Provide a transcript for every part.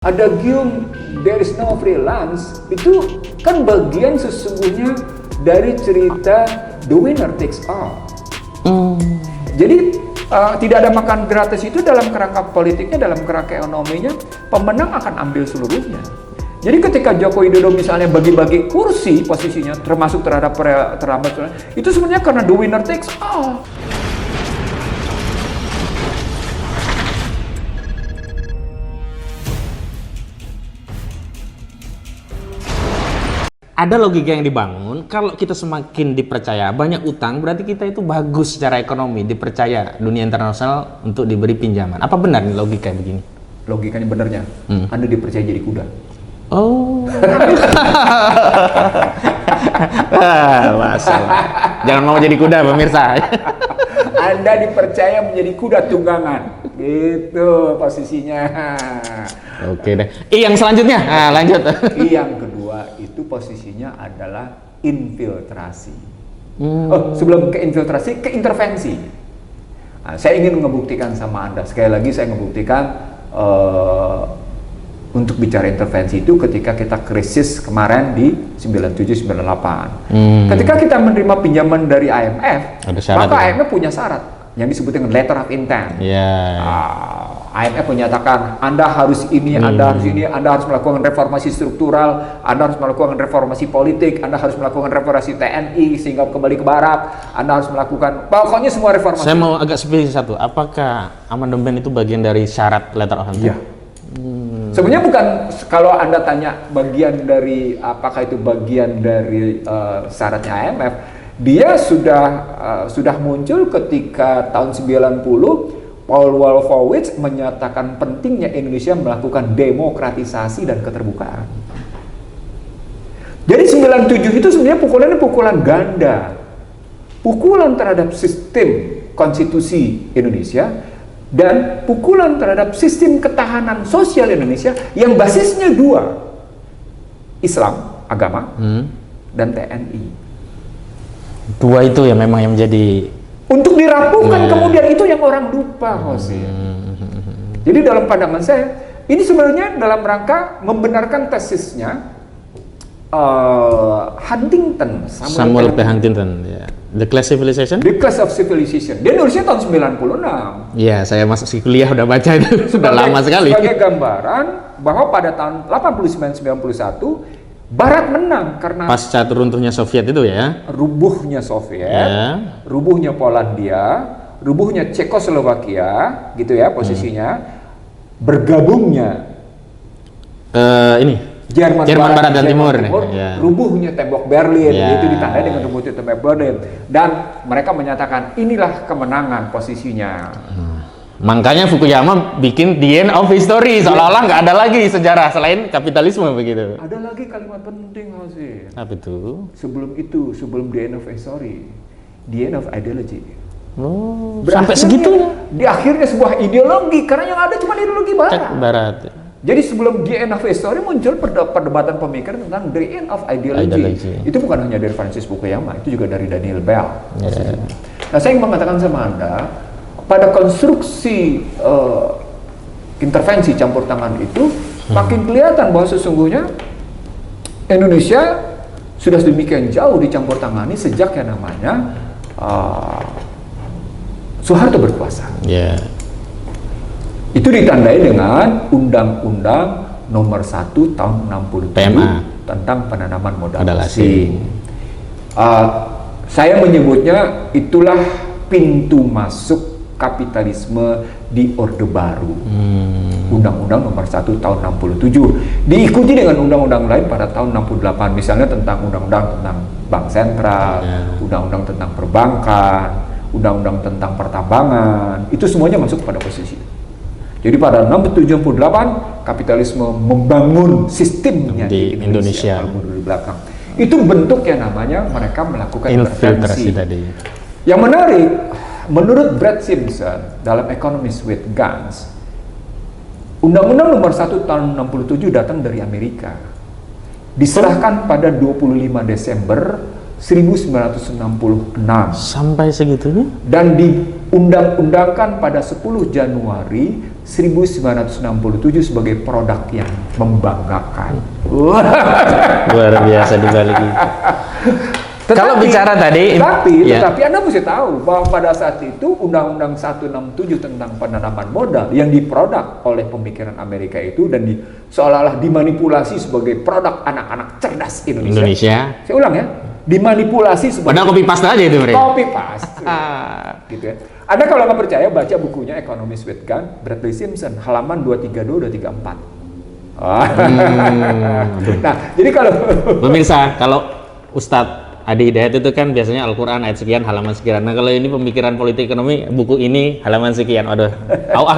Adagium there is no free lunch itu kan bagian sesungguhnya dari cerita the winner takes all. Jadi tidak ada makan gratis itu dalam kerangka politiknya, dalam kerangka ekonominya, pemenang akan ambil seluruhnya. Jadi ketika Joko Widodo misalnya bagi-bagi kursi posisinya termasuk terhadap itu sebenarnya karena the winner takes all. Ada logika yang dibangun, kalau kita semakin dipercaya banyak utang, berarti kita itu bagus secara ekonomi, dipercaya dunia internasional untuk diberi pinjaman. Apa benar nih logika begini? Logikanya benernya, Anda dipercaya jadi kuda. Oh. Masalah. Jangan mau jadi kuda, pemirsa. Anda dipercaya menjadi kuda tunggangan. Gitu posisinya. Oke deh. Yang selanjutnya, lanjut. Yang kedua itu posisinya adalah infiltrasi. Sebelum ke infiltrasi, ke intervensi. Saya ingin membuktikan sama Anda. Sekali lagi saya membuktikan untuk bicara intervensi itu ketika kita krisis kemarin di 97-98. Ketika kita menerima pinjaman dari IMF, maka IMF punya syarat yang disebut dengan letter of intent. IMF menyatakan Anda harus ini, Anda harus ini, Anda harus melakukan reformasi struktural, Anda harus melakukan reformasi politik, Anda harus melakukan reformasi TNI sehingga kembali ke barat, Anda harus melakukan pokoknya semua reformasi. Saya mau agak spesifik satu, apakah amandemen itu bagian dari syarat letter of intent? Iya. Sebenarnya bukan, kalau Anda tanya bagian dari apakah itu bagian dari syaratnya IMF, dia sudah muncul ketika tahun 90 Paul Wolfowitz menyatakan pentingnya Indonesia melakukan demokratisasi dan keterbukaan. Jadi 97 itu sebenarnya pukulannya pukulan ganda. Pukulan terhadap sistem konstitusi Indonesia dan pukulan terhadap sistem ketahanan sosial Indonesia yang basisnya dua, Islam, agama, dan TNI. Dua itu ya memang yang menjadi untuk dirampungkan kemudian itu yang orang lupa, Hosin. Jadi dalam pandangan saya ini sebenarnya dalam rangka membenarkan tesisnya Huntington, Samuel P. Huntington, ya. The Class Civilization? The Class of Civilization. Dia nulisnya tahun 96. Iya, saya masuk kuliah udah baca itu. Sudah lama sekali. Sebagai gambaran bahwa pada tahun 89-91 Barat menang karena pasca runtuhnya Soviet itu ya. Rubuhnya Soviet, rubuhnya Polandia, rubuhnya Cekoslowakia, gitu ya posisinya. Bergabungnya Jerman Barat dan Timur. Rubuhnya tembok Berlin, itu ditandai dengan rubuhnya tembok Berlin. Dan mereka menyatakan inilah kemenangan posisinya. Makanya Fukuyama bikin The End of History, seolah-olah nggak ada lagi sejarah selain kapitalisme begitu. Ada lagi kalimat penting, Hosin. Apa itu? Sebelum The End of History, The End of Ideology. Sampai segitu? Di akhirnya sebuah ideologi, karena yang ada cuma ideologi Barat. Jadi sebelum The End of History muncul perdebatan pemikiran tentang The End of Ideology. Itu bukan hanya dari Francis Fukuyama, itu juga dari Daniel Bell. Nah, saya ingin mengatakan sama Anda, pada konstruksi intervensi campur tangan itu makin kelihatan bahwa sesungguhnya Indonesia sudah sedemikian jauh dicampur tangani sejak yang namanya Soeharto berkuasa. Itu ditandai dengan Undang-Undang Nomor 1 Tahun 67 PMA tentang penanaman modal asing. Saya menyebutnya itulah pintu masuk kapitalisme di Orde Baru. Undang-Undang Nomor 1 Tahun 67 diikuti dengan undang-undang lain pada tahun 68, misalnya tentang undang-undang tentang bank sentral, undang-undang tentang perbankan, undang-undang tentang pertambangan, itu semuanya masuk pada posisi. Jadi pada 1978 kapitalisme membangun sistemnya di Indonesia. Di belakang. Itu bentuk yang namanya mereka melakukan intervensi tadi. Yang menarik, menurut Brad Simpson dalam Economist with Guns, Undang-Undang Nomor 1 Tahun 67 datang dari Amerika. Diserahkan pada 25 Desember 1966 Sampai segitunya? dan diundang-undangkan pada 10 Januari 1967 sebagai produk yang membanggakan. Luar biasa dibalik itu. Kalau bicara tadi, tetapi Anda mesti tahu bahwa pada saat itu Undang-Undang 167 tentang penanaman modal yang diproduk oleh pemikiran Amerika itu dan seolah-olah dimanipulasi sebagai produk anak-anak cerdas Indonesia. Saya ulang ya, dimanipulasi sebagai. Padahal copy paste aja itu mereka. Copy paste, gitu ya. Anda kalau nggak percaya baca bukunya Economist with Gun, Bradley Simpson, halaman 232-234. Nah, jadi kalau pemirsa, kalau Ustadz Adi Hidayat itu kan biasanya Al-Quran ayat sekian halaman sekian. Nah kalau ini pemikiran politik ekonomi buku ini halaman sekian. Aduh,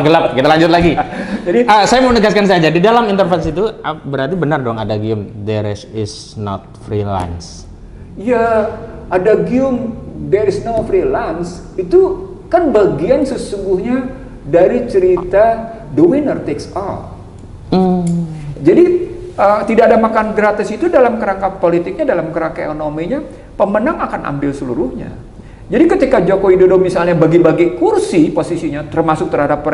gelap. Kita lanjut lagi. Jadi saya mau menegaskan saja di dalam intervensi itu berarti benar dong ada gium there is not free lunch. Ya, ada gium there is no free lunch itu kan bagian sesungguhnya dari cerita the winner takes all. Jadi tidak ada makan gratis itu dalam kerangka politiknya, dalam kerangka ekonominya, pemenang akan ambil seluruhnya. Jadi ketika Joko Widodo misalnya bagi-bagi kursi posisinya, termasuk terhadap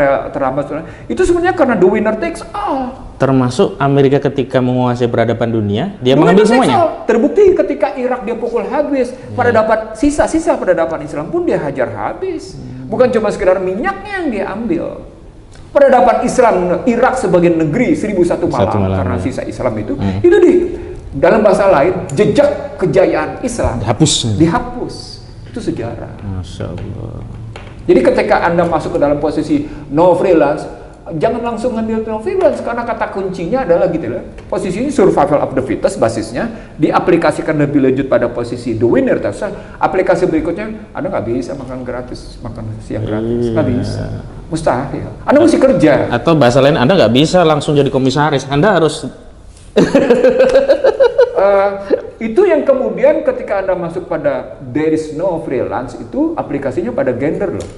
itu sebenarnya karena the winner takes all. Termasuk Amerika ketika menguasai peradaban dunia, dia mengambil semuanya. Terbukti ketika Irak dia pukul habis, peradaban sisa-sisa peradaban Islam pun dia hajar habis. Bukan cuma sekedar minyaknya yang dia ambil. Peradaban Islam Irak sebagai negeri 1001 malam karena sisa Islam itu di dalam bahasa lain jejak kejayaan Islam dihapus. Itu sejarah. Masya Allah. Jadi ketika Anda masuk ke dalam posisi no freelance, jangan langsung ngambil no freelance karena kata kuncinya adalah gitu lah. Posisi ini survival of the fittest basisnya diaplikasikan lebih lanjut pada posisi the winner. Aplikasi berikutnya Anda nggak bisa makan gratis, makan siang gratis, nggak bisa. Mustahil. Anda mesti kerja. Atau bahasa lain Anda nggak bisa langsung jadi komisaris. Anda harus itu yang kemudian ketika Anda masuk pada there is no freelance itu aplikasinya pada gender loh.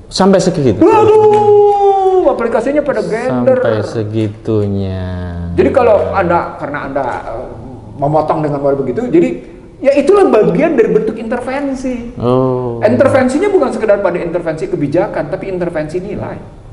Sampai segitu. Waduh, aplikasinya pada gender. Sampai segitunya. Jadi kalau karena Anda memotong dengan model begitu, jadi ya itulah bagian dari bentuk intervensi. Intervensinya bukan sekedar pada intervensi kebijakan, tapi intervensi nilai.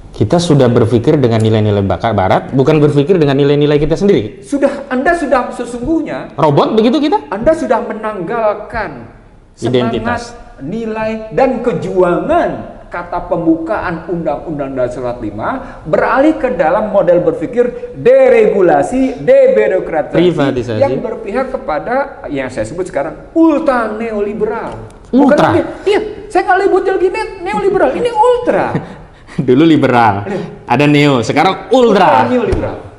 Kita sudah berpikir dengan nilai-nilai barat, bukan berpikir dengan nilai-nilai kita sendiri. Anda sudah sesungguhnya robot begitu kita? Anda sudah menanggalkan identitas, semangat, nilai dan kejuangan kata pembukaan Undang-Undang Dasar 45 beralih ke dalam model berpikir deregulasi, debirokratisasi yang berpihak kepada yang saya sebut sekarang ultra neoliberal. Ultra? Iya, saya nggak lebut lagi neoliberal, ini ultra. Dulu liberal, ada neo, sekarang ultra. Neoliberal.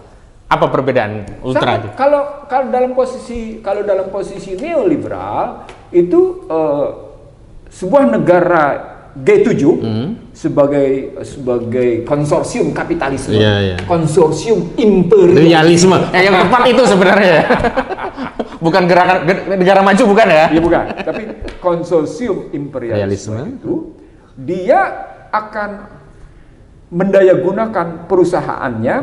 Apa perbedaan ultra itu? Kalau dalam posisi neoliberal itu sebuah negara G7 sebagai konsorsium kapitalisme, konsorsium imperialisme. Yang tepat itu sebenarnya. Bukan gerakan negara maju, bukan ya? Iya bukan, tapi konsorsium imperialisme itu dia akan mendayagunakan perusahaannya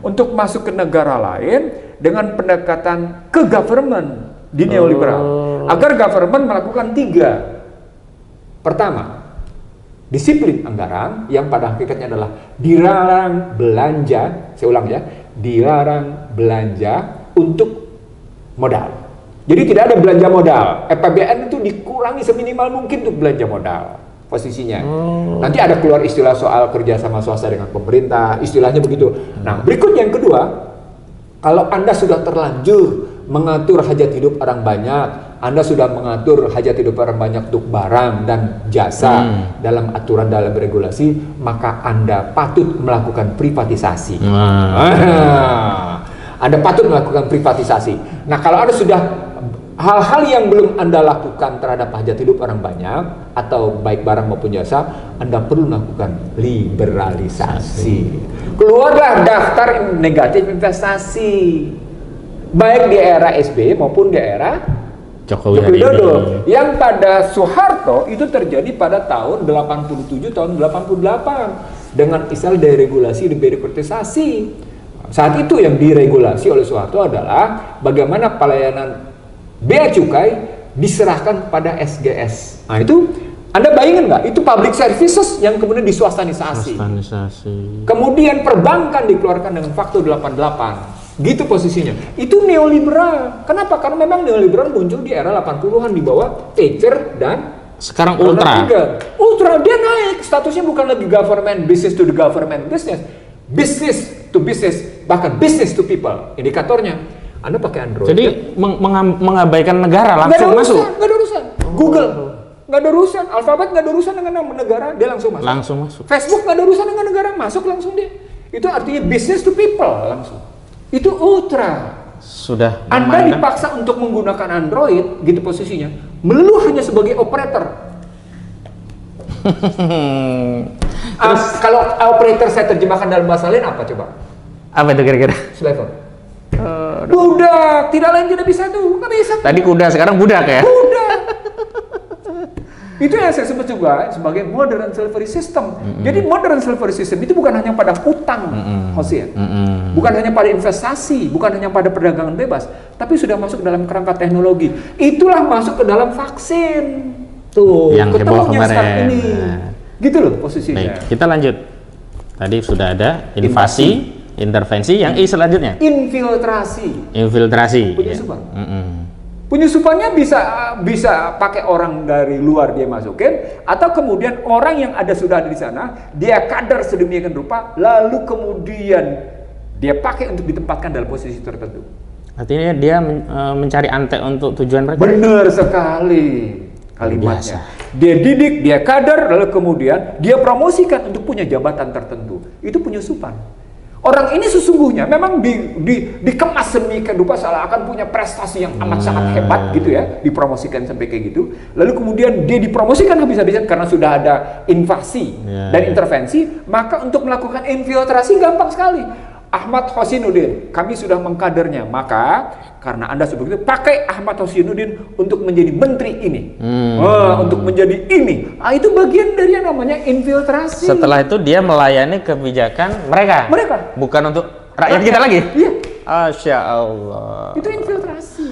untuk masuk ke negara lain dengan pendekatan ke government di neoliberal agar government melakukan 3. Pertama, disiplin anggaran yang pada hakikatnya adalah dilarang belanja, saya ulang ya, dilarang belanja untuk modal. Jadi tidak ada belanja modal. APBN itu dikurangi seminimal mungkin untuk belanja modal. Posisinya. Nanti ada keluar istilah soal kerjasama swasta dengan pemerintah, istilahnya begitu. Nah, berikut yang kedua, kalau Anda sudah terlanjur mengatur hajat hidup orang banyak, Anda sudah mengatur hajat hidup orang banyak untuk barang dan jasa dalam aturan, dalam regulasi, maka Anda patut melakukan privatisasi. Anda patut melakukan privatisasi. Nah, kalau Anda sudah hal-hal yang belum Anda lakukan terhadap hajat hidup orang banyak atau baik barang maupun jasa, Anda perlu melakukan liberalisasi. Keluarlah daftar negatif investasi baik di era SBY maupun di era Joko Widodo. Yang pada Soeharto itu terjadi pada tahun 87 tahun 88 dengan istilah deregulasi, debirokratisasi. Saat itu yang diregulasi oleh Soeharto adalah bagaimana pelayanan bea cukai diserahkan kepada SGS. Nah itu Anda bayangin nggak? Itu public services yang kemudian diswastanisasi. Kemudian perbankan dikeluarkan dengan faktor 88. Gitu posisinya. Itu neoliberal. Kenapa? Karena memang neoliberal muncul di era 80-an di bawah Thatcher dan sekarang ultra. Ultra dia naik. Statusnya bukan lagi government business to the government business. Business to business, bahkan business to people. Indikatornya, Anda pakai Android. Jadi mengabaikan negara langsung masuk. Nggak ada urusan. Google nggak ada urusan. Alphabet nggak ada urusan dengan negara, dia langsung masuk. Langsung masuk. Facebook nggak ada urusan dengan negara, masuk langsung dia. Itu artinya business to people langsung. Itu ultra. Sudah. Anda dipaksa untuk menggunakan Android, gitu posisinya, melulu hanya sebagai operator. Kalau operator saya terjemahkan dalam bahasa lain apa coba? Apa itu kira-kira? Slaver. Budak, tidak lain tidak bisa tuh, nggak bisa. Tadi kuda, sekarang budak ya? Budak. Itu yang saya sebut juga sebagai modern slavery system. Jadi modern slavery system itu bukan hanya pada hutang, Hosea. Bukan hanya pada investasi, bukan hanya pada perdagangan bebas, tapi sudah masuk dalam kerangka teknologi. Itulah masuk ke dalam vaksin. Tuh, yang heboh kemarin. Ini. Gitu loh posisinya. Baik, kita lanjut. Tadi sudah ada invasi, intervensi, yang I selanjutnya. Infiltrasi. Penyusupan. Penyusupannya bisa pakai orang dari luar dia masukin, atau kemudian orang yang sudah ada di sana, dia kader sedemikian rupa, lalu kemudian dia pakai untuk ditempatkan dalam posisi tertentu. Artinya dia mencari antek untuk tujuan mereka. Benar sekali kalimatnya. Dia didik, dia kader, lalu kemudian dia promosikan untuk punya jabatan tertentu. Itu penyusupan. Orang ini sesungguhnya memang dikemas sedemikian rupa seakan punya prestasi yang amat sangat hebat gitu ya, dipromosikan sampai kayak gitu. Lalu kemudian dia dipromosikan habis-habisan karena sudah ada invasi dan intervensi, maka untuk melakukan infiltrasi gampang sekali. Ahmad Hosinuddin, kami sudah mengkadernya, maka karena Anda seperti itu, pakai Ahmad Hosinuddin untuk menjadi menteri ini, untuk menjadi ini. Itu bagian dari yang namanya infiltrasi. Setelah itu dia melayani kebijakan mereka. Bukan untuk rakyat kita lagi. Iya. Masya Allah. Itu infiltrasi.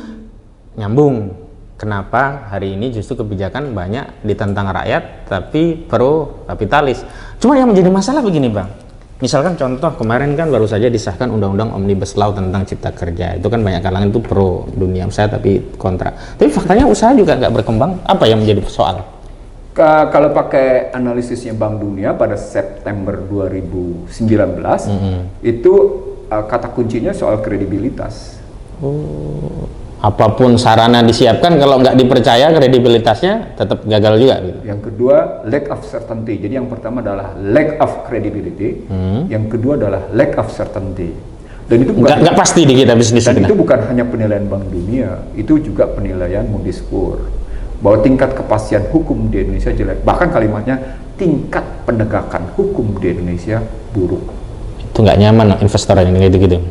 Nyambung. Kenapa hari ini justru kebijakan banyak ditentang rakyat, tapi pro kapitalis. Cuma yang menjadi masalah begini, Bang. Misalkan contoh kemarin kan baru saja disahkan undang-undang Omnibus Law tentang cipta kerja. Itu kan banyak kalangan itu pro dunia usaha tapi kontra. Tapi faktanya usaha juga nggak berkembang. Apa yang menjadi soal? Kalau pakai analisisnya Bank Dunia pada September 2019, itu kata kuncinya soal kredibilitas. Apapun sarana disiapkan, kalau nggak dipercaya kredibilitasnya tetap gagal juga. Gitu. Yang kedua, lack of certainty. Jadi yang pertama adalah lack of credibility, yang kedua adalah lack of certainty. Dan itu bukan nggak pasti di kita bisnis. Dan itu bukan hanya penilaian Bank Dunia, itu juga penilaian Moody's Score bahwa tingkat kepastian hukum di Indonesia jelek. Bahkan kalimatnya tingkat penegakan hukum di Indonesia buruk. Itu nggak nyaman investor ini gitu-gitu.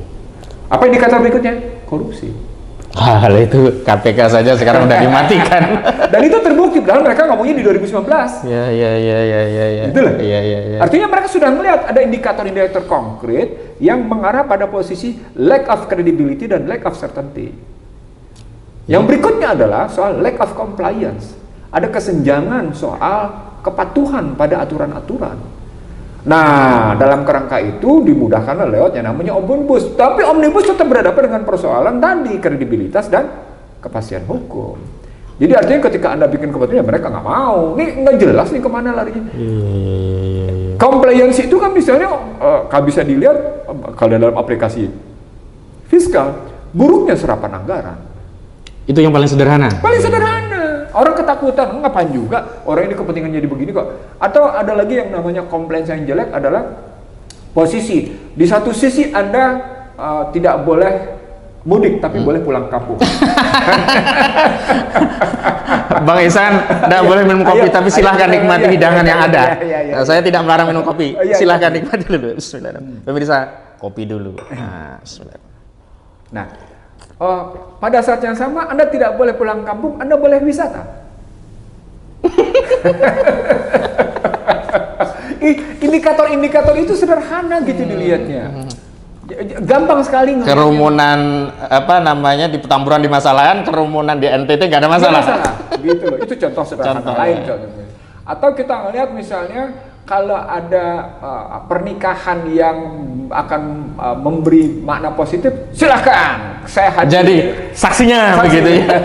Apa indikator berikutnya? Korupsi. Hal itu KPK saja sekarang udah dimatikan. Dan itu terbukti, padahal mereka ngomongnya di 2019. Ya. Itulah. Iya. Artinya mereka sudah melihat ada indikator-indikator konkret yang mengarah pada posisi lack of credibility dan lack of certainty. Yang berikutnya adalah soal lack of compliance. Ada kesenjangan soal kepatuhan pada aturan-aturan. Nah, dalam kerangka itu dimudahkan lewat yang namanya omnibus. Tapi omnibus tetap berhadapan dengan persoalan tadi, kredibilitas dan kepastian hukum. Jadi artinya ketika Anda bikin kepastian, mereka nggak mau. Ini nggak jelas nih kemana larinya. Compliance itu kan misalnya, kalau bisa dilihat kalau dalam aplikasi fiskal, buruknya serapan anggaran. Itu yang paling sederhana? Paling sederhana. Orang ketakutan, ngapain juga orang ini kepentingan jadi begini kok. Atau ada lagi yang namanya compliance yang jelek adalah posisi. Di satu sisi Anda tidak boleh mudik, tapi boleh pulang kampung. Bang Ihsan, tidak boleh minum kopi, tapi silahkan nikmati hidangan yang ada. Saya tidak melarang minum kopi, silahkan nikmati dulu. Bismillahirrahmanirrahim. Pemirsa, kopi dulu. Nah, pada saat yang sama Anda tidak boleh pulang kampung, Anda boleh wisata. Indikator-indikator itu sederhana gitu dilihatnya. Gampang sekali ngelihatnya. Kerumunan apa namanya di Petamburan di Masalahan, kerumunan di NTT nggak ada masalah. Nggak masalah. Gitu loh. Itu contoh sederhana Contoh, lain. ya. Contohnya. Atau kita ngelihat misalnya kalau ada pernikahan yang akan memberi makna positif, silakan saya hadir. Jadi saksinya begitu ya.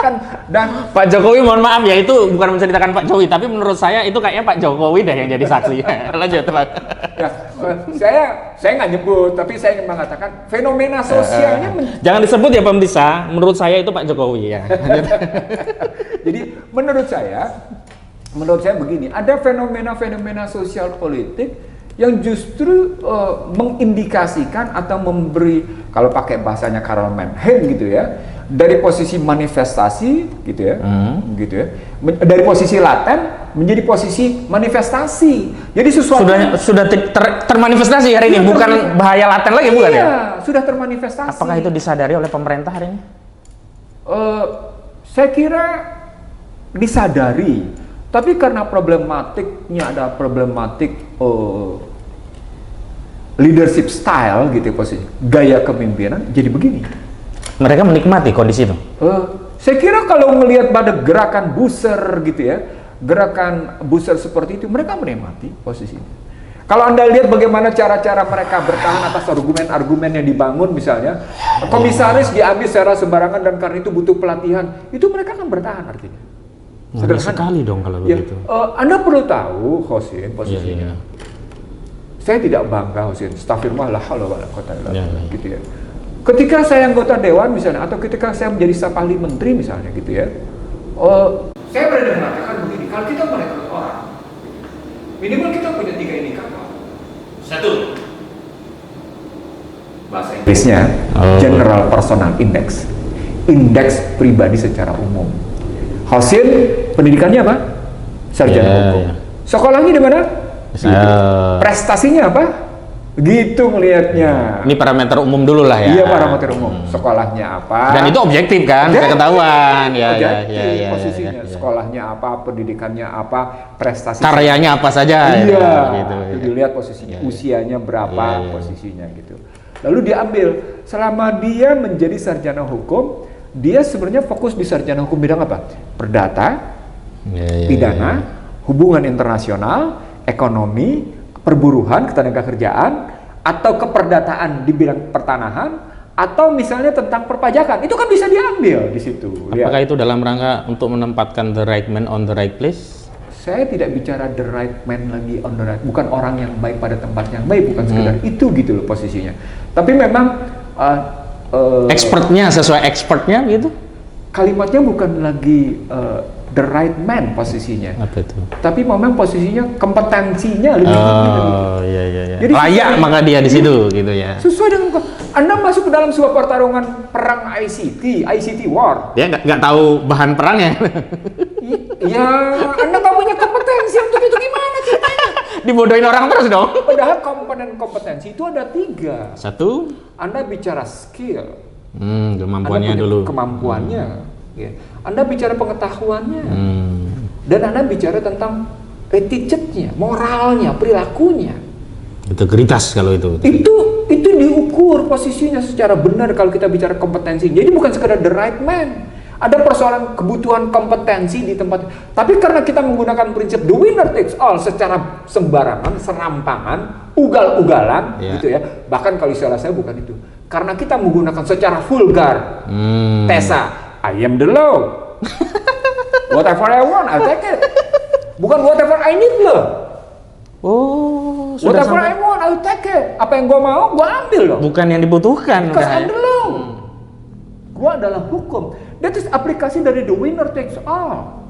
Kan dan Pak Jokowi mohon maaf ya, itu bukan menceritakan Pak Jokowi, tapi menurut saya itu kayaknya Pak Jokowi deh yang jadi saksi. Lanjut Pak. ya, saya nggak nyebut, tapi saya ingin mengatakan fenomena sosialnya Jangan disebut ya pemirsa, menurut saya itu Pak Jokowi ya. Jadi menurut saya begini, ada fenomena-fenomena sosial politik yang justru mengindikasikan atau memberi, kalau pakai bahasanya Karl Mannheim gitu ya, dari posisi manifestasi gitu ya, gitu ya, dari posisi laten menjadi posisi manifestasi. Jadi sesuatu sudah termanifestasi hari ini, bukan bahaya laten lagi, bukan ya? Sudah termanifestasi. Apakah itu disadari oleh pemerintah hari ini? Saya kira disadari, tapi karena problematiknya ada problematik leadership style gitu ya, posisi gaya kepemimpinan, jadi begini. Mereka menikmati kondisi itu. Saya kira kalau melihat pada gerakan buzzer gitu ya, gerakan buzzer seperti itu, mereka menikmati posisi itu. Kalau Anda lihat bagaimana cara-cara mereka bertahan atas argumen-argumen yang dibangun, misalnya komisaris diambil secara sembarangan dan karena itu butuh pelatihan, itu mereka akan bertahan artinya. Sederhana sekali dong kalau begitu. Anda perlu tahu, Hosin, posisinya. Ya. Saya tidak bangga, Hosin. Astagfirullah, la haula wala quwata illa billah, gitu ya. Ketika saya anggota dewan misalnya, atau ketika saya menjadi staf ahli menteri misalnya gitu ya, saya berani mengatakan begini, kalau kita merekrut orang, minimal kita punya 3 indikator. 1. Bahasa Inggrisnya, General Personal Index, indeks pribadi secara umum. Hasil pendidikannya apa? Sarjana hukum. Ya. Sekolahnya di mana? Prestasinya apa? Gitu melihatnya. Ini parameter umum dulu lah ya. Iya, parameter umum. Sekolahnya apa? Dan itu objektif kan, bisa ketahuan. Ya, posisinya. Sekolahnya apa, pendidikannya apa, prestasi. Karyanya apa saja. Iya. Gitu. Dilihat posisinya, usianya berapa, posisinya gitu. Lalu diambil. Selama dia menjadi sarjana hukum, dia sebenarnya fokus di sarjana hukum bidang apa? Perdata, pidana, hubungan internasional, ekonomi, perburuhan, ketenagakerjaan, atau keperdataan di bidang pertanahan, atau misalnya tentang perpajakan, itu kan bisa diambil di situ. Apakah itu dalam rangka untuk menempatkan the right man on the right place? Saya tidak bicara the right man lagi on the right, bukan orang yang baik pada tempat yang baik, bukan sekedar itu gitu loh posisinya. Tapi memang expertnya sesuai expertnya gitu. Kalimatnya bukan lagi the right man posisinya. Apa itu? Tapi memang posisinya kompetensinya lebih tinggi. Iya. Jadi layak maka dia di situ gitu ya. Sesuai dengan Anda masuk ke dalam sebuah pertarungan perang ICT war. Dia nggak tahu bahan perangnya. Ya, Anda nggak punya kompetensi untuk itu, gimana ceritanya? Dibodohin orang terus dong. Padahal komponen kompetensi itu ada 3. 1. Anda bicara skill. Kemampuannya dulu. Kemampuannya. Ya. Anda bicara pengetahuannya. Dan Anda bicara tentang attitude-nya, moralnya, perilakunya. Integritas kalau itu. Itu diukur posisinya secara benar kalau kita bicara kompetensi. Jadi bukan sekedar the right man. Ada persoalan kebutuhan kompetensi di tempat. Tapi karena kita menggunakan prinsip the winner takes all secara sembarangan, serampangan, ugal-ugalan, gitu ya. Bahkan kalau istilah saya bukan itu. Karena kita menggunakan secara vulgar. Tesa, I am the law. Whatever I want, I'll take it. Bukan whatever I need loh. Whatever I want, I'll take it. Apa yang gua mau, gua ambil loh. Bukan yang dibutuhkan. Because I'm the law. Gua adalah hukum. That is aplikasi dari the winner takes all.